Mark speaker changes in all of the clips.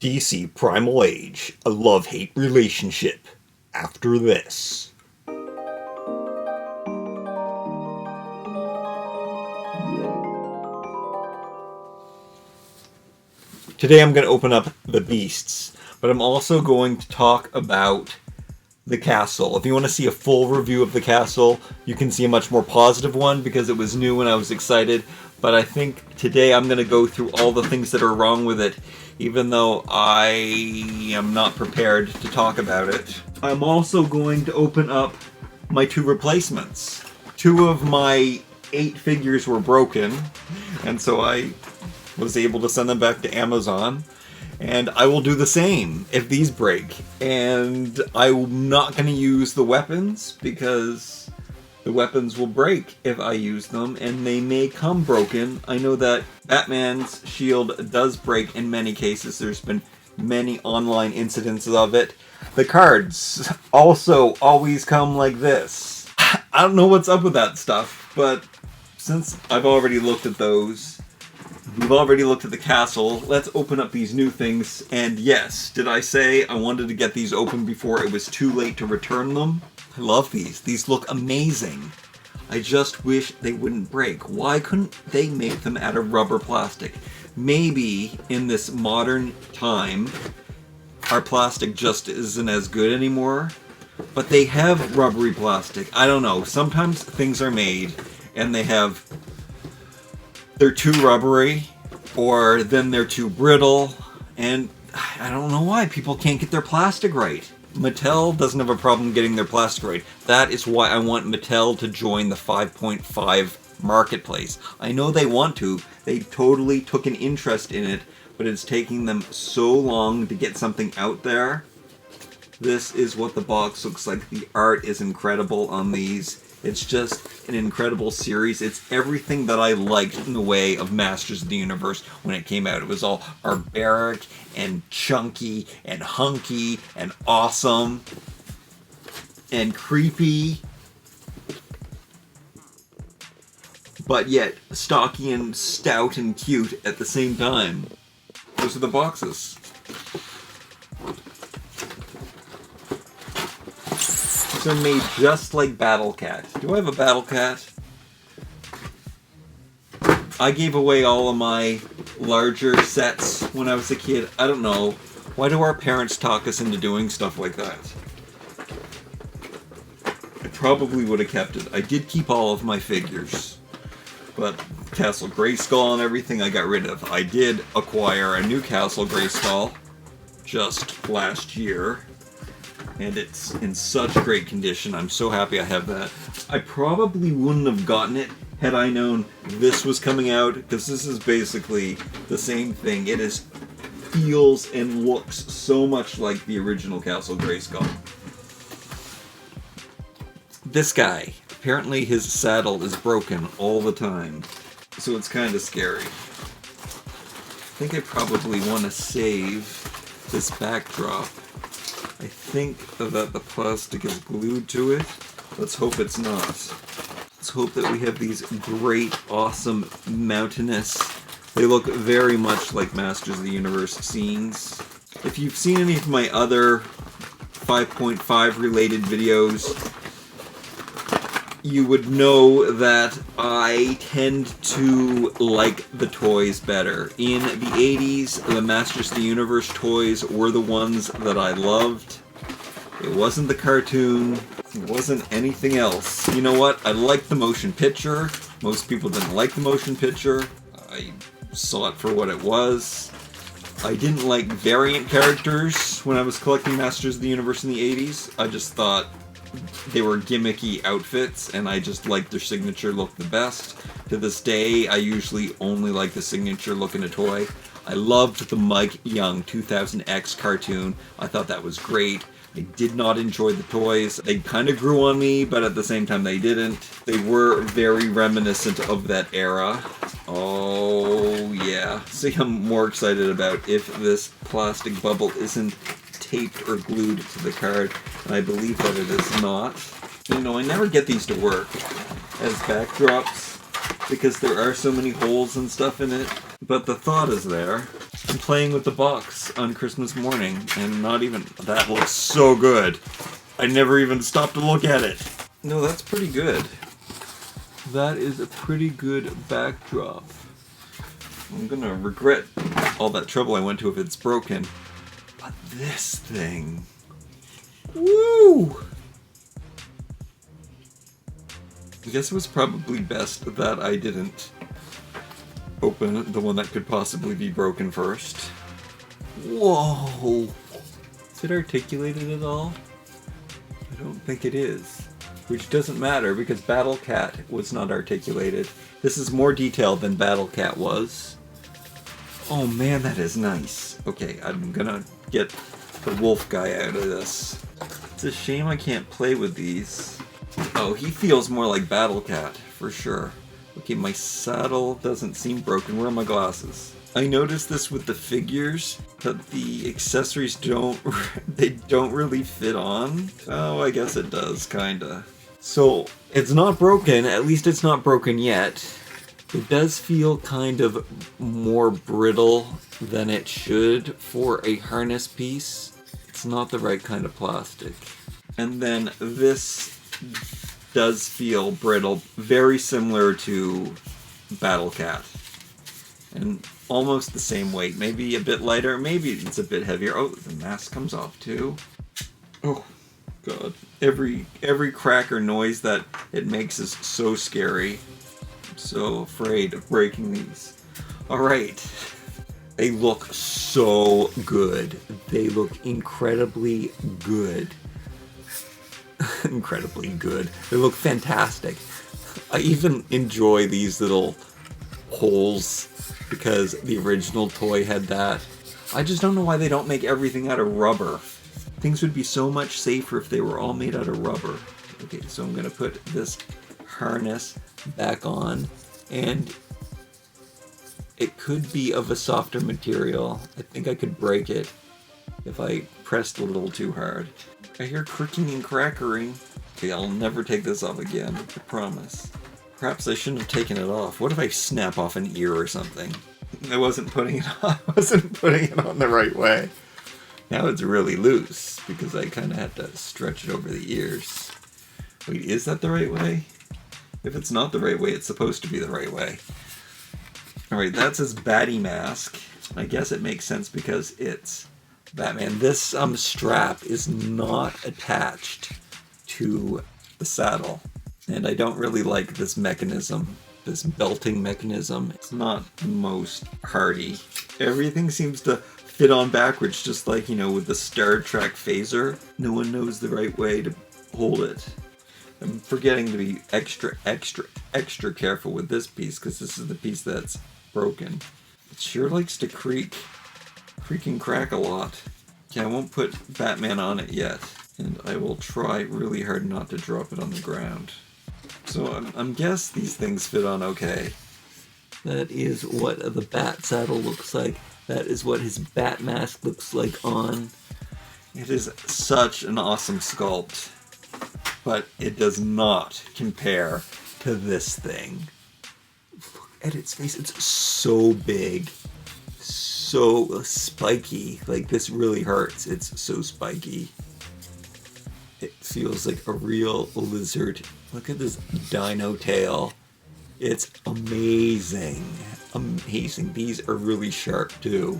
Speaker 1: DC Primal Age, a love-hate relationship. After this. Today I'm going to open up the beasts, but I'm also going to talk about the castle. If you want to see a full review of the castle, you can see a much more positive one because it was new and I was excited. But I think today I'm going to go through all the things that are wrong with it, even though I am not prepared to talk about it. I'm also going to open up my 2 replacements. 2 of my 8 figures were broken, and so I was able to send them back to Amazon. And I will do the same if these break. And I'm not going to use the weapons because the weapons will break if I use them, and they may come broken. I know that Batman's shield does break in many cases. There's been many online incidences of it. The cards also always come like this. I don't know what's up with that stuff, but since I've already looked at those, we've already looked at the castle, let's open up these new things. And yes, did I say I wanted to get these open before it was too late to return them? I love these. These look amazing. I just wish they wouldn't break. Why couldn't they make them out of rubber plastic? Maybe in this modern time, our plastic just isn't as good anymore, but they have rubbery plastic. I don't know. Sometimes things are made and they're too rubbery, or then they're too brittle, and I don't know why people can't get their plastic right. Mattel doesn't have a problem getting their plastic right. That is why I want Mattel to join the 5.5 marketplace. I know they want to. They totally took an interest in it, but it's taking them so long to get something out there. This is what the box looks like. The art is incredible on these. It's just an incredible series. It's everything that I liked in the way of Masters of the Universe when it came out. It was all barbaric and chunky and hunky and awesome and creepy, but yet stocky and stout and cute at the same time. Those are the boxes. They're made just like Battle Cat. Do I have a Battle Cat? I gave away all of my larger sets when I was a kid. I don't know. Why do our parents talk us into doing stuff like that? I probably would have kept it. I did keep all of my figures, but Castle Grayskull and everything I got rid of. I did acquire a new Castle Grayskull just last year, and it's in such great condition. I'm so happy I have that. I probably wouldn't have gotten it had I known this was coming out, because this is basically the same thing. It feels and looks so much like the original Castle Grayskull. This guy, apparently his saddle is broken all the time, so it's kind of scary. I think I probably want to save this backdrop. I think that the plastic is glued to it. Let's hope it's not. Let's hope that we have these great, awesome, mountainous... They look very much like Masters of the Universe scenes. If you've seen any of my other 5.5 related videos, you would know that I tend to like the toys better. In the 80s, the Masters of the Universe toys were the ones that I loved. It wasn't the cartoon. It wasn't anything else. You know what? I liked the motion picture. Most people didn't like the motion picture. I saw it for what it was. I didn't like variant characters when I was collecting Masters of the Universe in the 80s. I just thought they were gimmicky outfits, and I just liked their signature look the best. To this day, I usually only like the signature look in a toy. I loved the Mike Young 2000X cartoon. I thought that was great. I did not enjoy the toys. They kind of grew on me, but at the same time they didn't. They were very reminiscent of that era. Oh yeah. See, I'm more excited about if this plastic bubble isn't taped or glued to the card, and I believe that it is not. You know, I never get these to work as backdrops because there are so many holes and stuff in it, but the thought is there. I'm playing with the box on Christmas morning, and not even... That looks so good. I never even stopped to look at it. No, that's pretty good. That is a pretty good backdrop. I'm gonna regret all that trouble I went to if it's broken. But this thing... Woo! I guess it was probably best that I didn't open the one that could possibly be broken first. Whoa! Is it articulated at all? I don't think it is. Which doesn't matter because Battle Cat was not articulated. This is more detailed than Battle Cat was. Oh man, that is nice. Okay, I'm gonna get the wolf guy out of this. It's a shame I can't play with these. Oh, he feels more like Battle Cat, for sure. Okay, my saddle doesn't seem broken. Where are my glasses? I noticed this with the figures, that the accessories don't really fit on. Oh, I guess it does, kinda. So, it's not broken, at least it's not broken yet. It does feel kind of more brittle than it should for a harness piece. It's not the right kind of plastic. And then this does feel brittle, very similar to Battle Cat. And almost the same weight, maybe a bit lighter, maybe it's a bit heavier. Oh, the mask comes off too. Oh, God. Every crack or noise that it makes is so scary. I'm so afraid of breaking these. Alright. They look so good. They look incredibly good. Incredibly good. They look fantastic. I even enjoy these little holes because the original toy had that. I just don't know why they don't make everything out of rubber. Things would be so much safer if they were all made out of rubber. Okay, so I'm gonna put this harness back on, and it could be of a softer material. I think I could break it if I pressed a little too hard. I hear cricking and crackering. Okay, I'll never take this off again, I promise. Perhaps I shouldn't have taken it off. What if I snap off an ear or something? I wasn't putting it on. I wasn't putting it on the right way. Now it's really loose because I kind of had to stretch it over the ears. Wait, is that the right way? If it's not the right way, it's supposed to be the right way. Alright, that's his baddie mask. I guess it makes sense because it's Batman. This strap is not attached to the saddle. And I don't really like this mechanism, this belting mechanism. It's not the most hardy. Everything seems to fit on backwards, just like, you know, with the Star Trek phaser. No one knows the right way to hold it. I'm forgetting to be extra careful with this piece, because this is the piece that's broken. It sure likes to creak and crack a lot. Okay, I won't put Batman on it yet, and I will try really hard not to drop it on the ground. So I'm guess these things fit on okay. That is what the bat saddle looks like. That is what his bat mask looks like on. It is such an awesome sculpt, but it does not compare to this thing. Look at its face. It's so big, so spiky. Like, this really hurts. It's so spiky. It feels like a real lizard. Look at this dino tail. It's amazing. Amazing. These are really sharp too.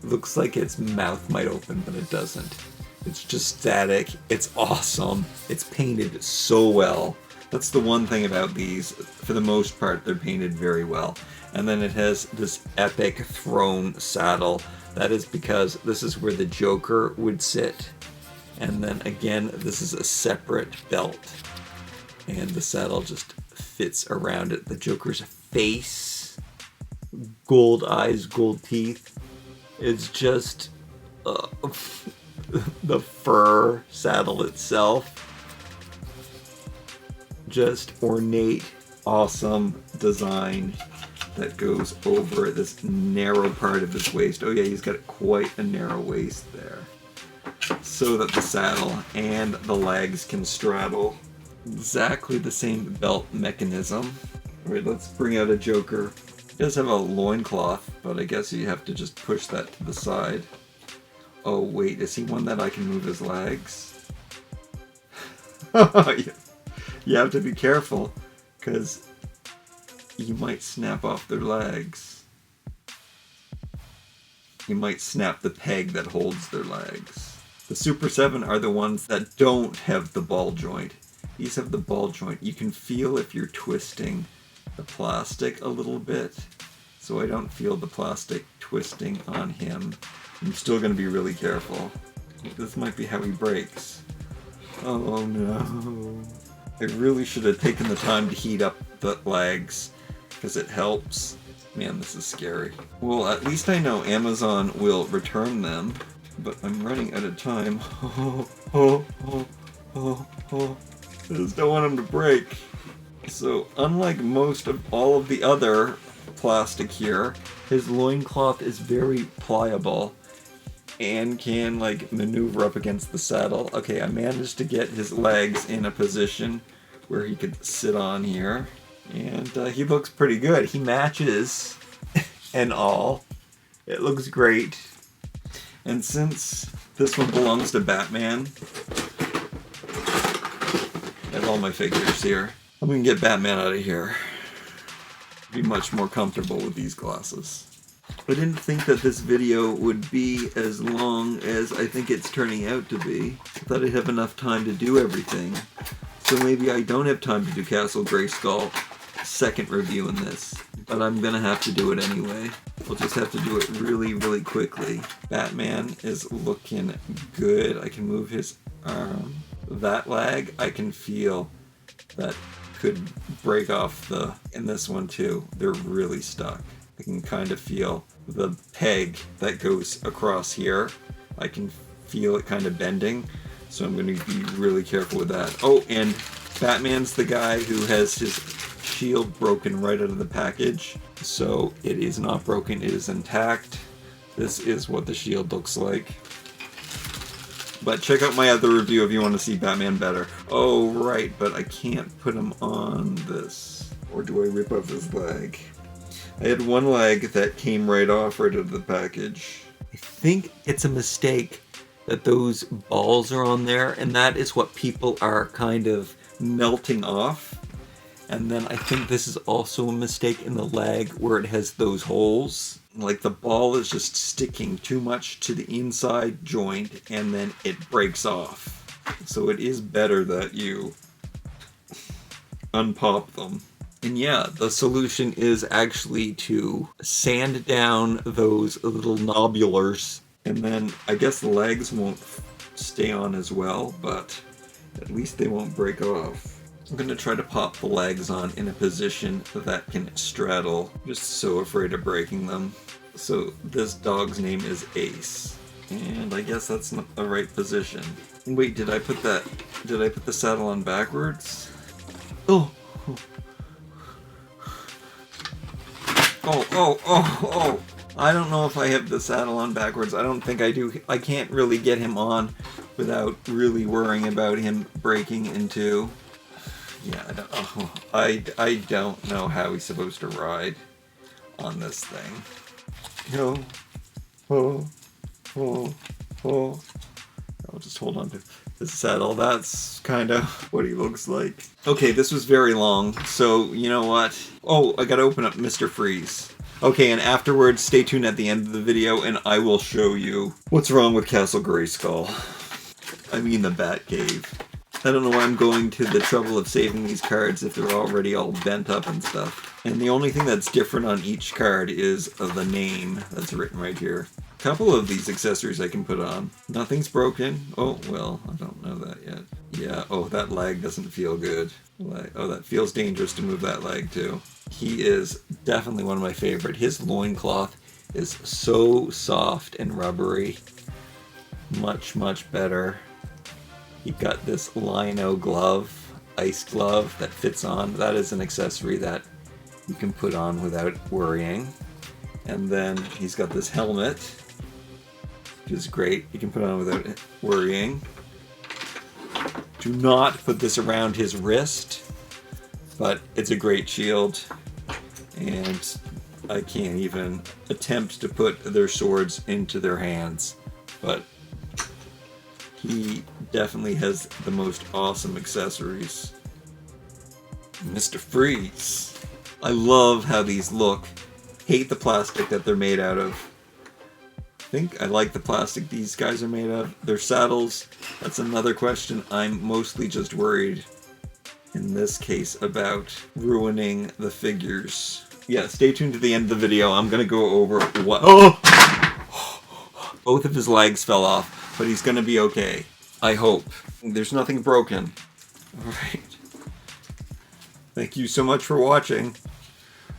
Speaker 1: Looks like its mouth might open, but it doesn't. It's just static. It's awesome. It's painted so well. That's the one thing about these. For the most part, they're painted very well. And then it has this epic throne saddle. That is because this is where the Joker would sit. And then again, this is a separate belt. And the saddle just fits around it. The Joker's face, gold eyes, gold teeth. It's just the fur saddle itself. Just ornate, awesome design that goes over this narrow part of his waist. Oh yeah, he's got quite a narrow waist there. So that the saddle and the legs can straddle. Exactly the same belt mechanism. Alright, let's bring out a Joker He does have a loincloth, but I guess you have to just push that to the side. Oh wait, is he one that I can move his legs? You have to be careful, because you might snap off their legs. You might snap the peg that holds their legs. The Super 7 are the ones that don't have the ball joint. These have the ball joint. You can feel if you're twisting the plastic a little bit. So I don't feel the plastic twisting on him. I'm still going to be really careful. This might be how he breaks. Oh no. I really should have taken the time to heat up the legs, because it helps. Man, this is scary. Well, at least I know Amazon will return them, but I'm running out of time. I just don't want them to break. So, unlike most of all of the other plastic here, his loincloth is very pliable and can, like, maneuver up against the saddle. Okay, I managed to get his legs in a position where he could sit on here. And he looks pretty good. He matches and all. It looks great. And since this one belongs to Batman, I have all my figures here. I'm gonna get Batman out of here. Be much more comfortable with these glasses. I didn't think that this video would be as long as I think it's turning out to be. I thought I'd have enough time to do everything. So maybe I don't have time to do Castle Grayskull second review in this, but I'm gonna have to do it anyway. We'll just have to do it really, really quickly. Batman is looking good. I can move his arm. That leg, I can feel that could break off in this one too. They're really stuck. I can kind of feel the peg that goes across here. I can feel it kind of bending, so I'm going to be really careful with that. Oh, and Batman's the guy who has his shield broken right out of the package. So it is not broken, it is intact. This is what the shield looks like. But check out my other review if you want to see Batman better. Oh, right, but I can't put him on this. Or do I rip off his leg? I had one leg that came right off right out of the package. I think it's a mistake that those balls are on there, and that is what people are kind of melting off. And then I think this is also a mistake in the leg where it has those holes. Like the ball is just sticking too much to the inside joint and then it breaks off. So it is better that you unpop them. And yeah, the solution is actually to sand down those little nobulars, and then I guess the legs won't stay on as well, but at least they won't break off. I'm going to try to pop the legs on in a position that can straddle. I'm just so afraid of breaking them. So this dog's name is Ace, and I guess that's not the right position. Wait, did I put the saddle on backwards? Oh. Oh. I don't know if I have the saddle on backwards. I don't think I do. I can't really get him on without really worrying about him breaking into. Yeah, I don't know how he's supposed to ride on this thing. I'll just hold on to the saddle. That's kind of what he looks like. Okay, this was very long, so you know what? Oh, I gotta open up Mr. Freeze. Okay, and afterwards, stay tuned at the end of the video, and I will show you what's wrong with Castle Grayskull. I mean the Batcave. I don't know why I'm going to the trouble of saving these cards if they're already all bent up and stuff. And the only thing that's different on each card is the name that's written right here. A couple of these accessories I can put on. Nothing's broken. Oh, well, I don't know that yet. Yeah, oh, that leg doesn't feel good. Oh, that feels dangerous to move that leg too. He is definitely one of my favorite. His loincloth is so soft and rubbery. Much, much better. He got this lino glove, ice glove that fits on. That is an accessory that you can put on without worrying. And then he's got this helmet, which is great. You can put on without worrying. Do not put this around his wrist, but it's a great shield. And I can't even attempt to put their swords into their hands. But he definitely has the most awesome accessories. Mr. Freeze. I love how these look. Hate the plastic that they're made out of. I think I like the plastic these guys are made of. Their saddles, that's another question. I'm mostly just worried in this case about ruining the figures. Yeah, stay tuned to the end of the video. I'm gonna go over what... Oh! Both of his legs fell off, but he's gonna be okay. I hope. There's nothing broken. Alright. Thank you so much for watching.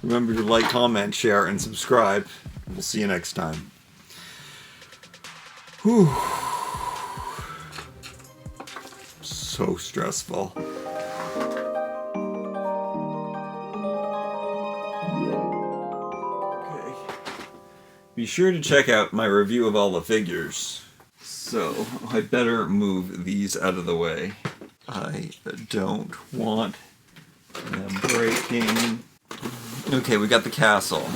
Speaker 1: Remember to like, comment, share, and subscribe. We'll see you next time. Whew. So stressful. Okay. Be sure to check out my review of all the figures. So, I better move these out of the way. I don't want them breaking. Okay, we got the castle.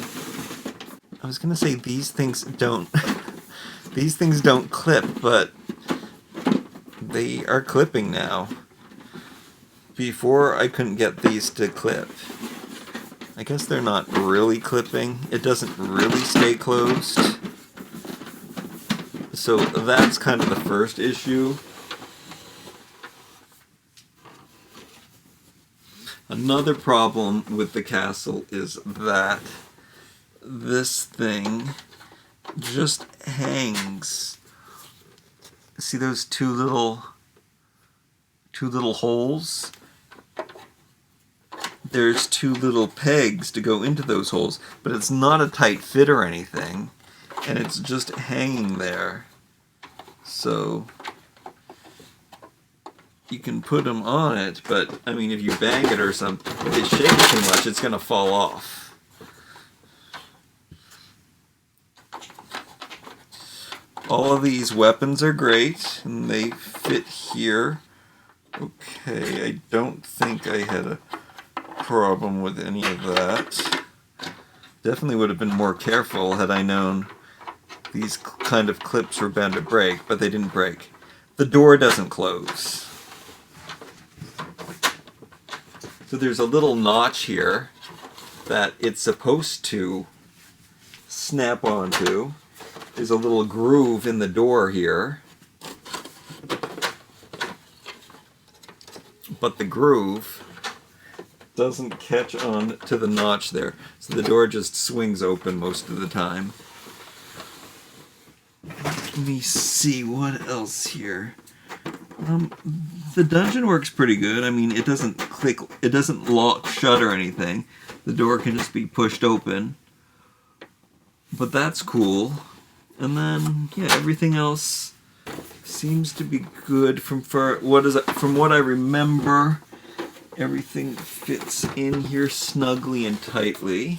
Speaker 1: I was gonna say these things don't these things don't clip, but they are clipping now. Before I couldn't get these to clip. I guess they're not really clipping. It doesn't really stay closed. So that's kind of the first issue. Another problem with the castle is that this thing just hangs. See those two little holes? There's two little pegs to go into those holes, but it's not a tight fit or anything, and it's just hanging there. So you can put them on it, but I mean, if you bang it or something, if it shakes too much, it's gonna fall off. All of these weapons are great, and they fit here. Okay, I don't think I had a problem with any of that. Definitely would have been more careful had I known these kind of clips were bound to break, but they didn't break. The door doesn't close. So there's a little notch here that it's supposed to snap onto. There's a little groove in the door here. But the groove doesn't catch on to the notch there. So the door just swings open most of the time. Let me see what else here. The dungeon works pretty good. I mean, it doesn't click, it doesn't lock shut or anything. The door can just be pushed open. But that's cool. And then, yeah, everything else seems to be good from what I remember. Everything fits in here snugly and tightly.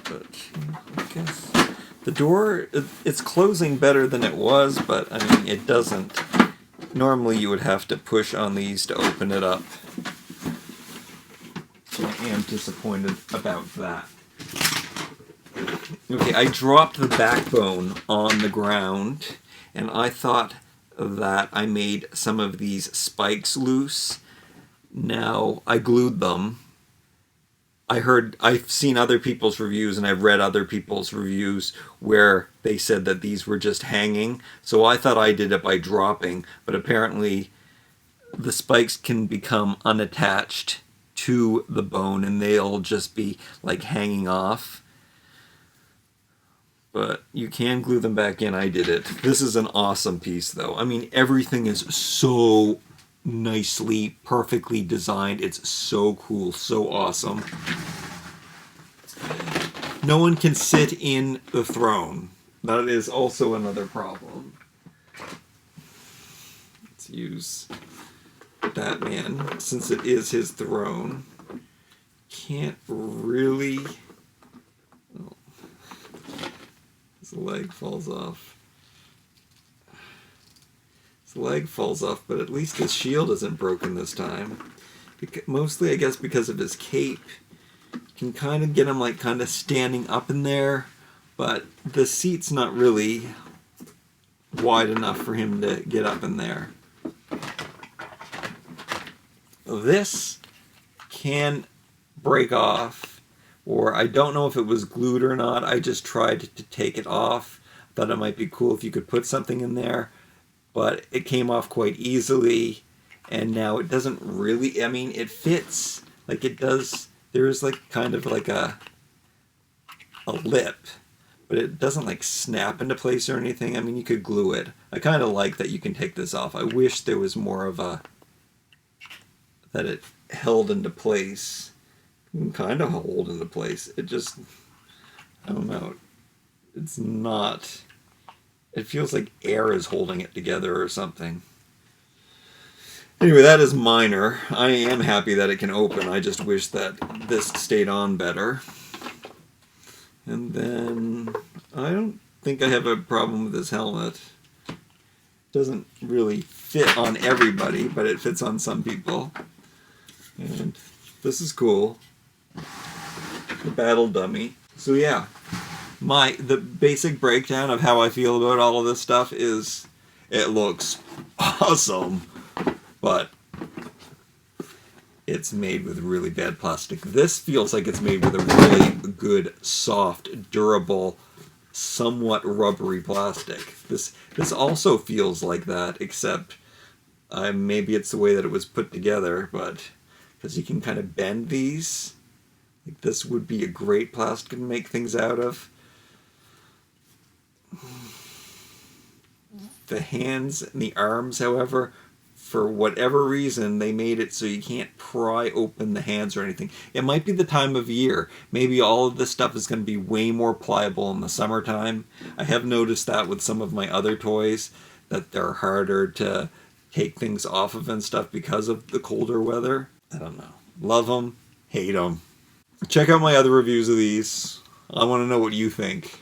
Speaker 1: But I guess the door, it's closing better than it was, but I mean, it doesn't. Normally you would have to push on these to open it up. So I am disappointed about that. Okay, I dropped the backbone on the ground, and I thought that I made some of these spikes loose. Now, I glued them. I've seen other people's reviews, and I've read other people's reviews where they said that these were just hanging. So I thought I did it by dropping, but apparently the spikes can become unattached to the bone, and they'll just be like hanging off. But you can glue them back in. I did it. This is an awesome piece, though. I mean, everything is so nicely, perfectly designed. It's so cool, so awesome. No one can sit in the throne. That is also another problem. Let's use Batman, since it is his throne. Can't really... Oh. His leg falls off. His leg falls off, but at least his shield isn't broken this time. Mostly, I guess, because of his cape. You can kind of get him like kind of standing up in there, but the seat's not really wide enough for him to get up in there. This can break off, or I don't know if it was glued or not. I just tried to take it off. Thought it might be cool if you could put something in there, but it came off quite easily, and now it doesn't really, I mean, it fits like it does. There's like kind of like a lip, but it doesn't like snap into place or anything. I mean, you could glue it. I kind of like that you can take this off. I wish there was more of a, that it held into place. You can kind of hold into place. It just, I don't know. It's not, it feels like air is holding it together or something. Anyway, that is minor. I am happy that it can open. I just wish that this stayed on better. And then, I don't think I have a problem with this helmet. It doesn't really fit on everybody, but it fits on some people. And this is cool. The battle dummy. So yeah, the basic breakdown of how I feel about all of this stuff is it looks awesome, but it's made with really bad plastic. This feels like it's made with a really good, soft, durable, somewhat rubbery plastic. This also feels like that, except maybe it's the way that it was put together, but because you can kind of bend these. Like this would be a great plastic to make things out of. The hands and the arms, however, for whatever reason, they made it so you can't pry open the hands or anything. It might be the time of year. Maybe all of this stuff is going to be way more pliable in the summertime. I have noticed that with some of my other toys, that they're harder to take things off of and stuff because of the colder weather. I don't know. Love them, hate them. Check out my other reviews of these. I want to know what you think.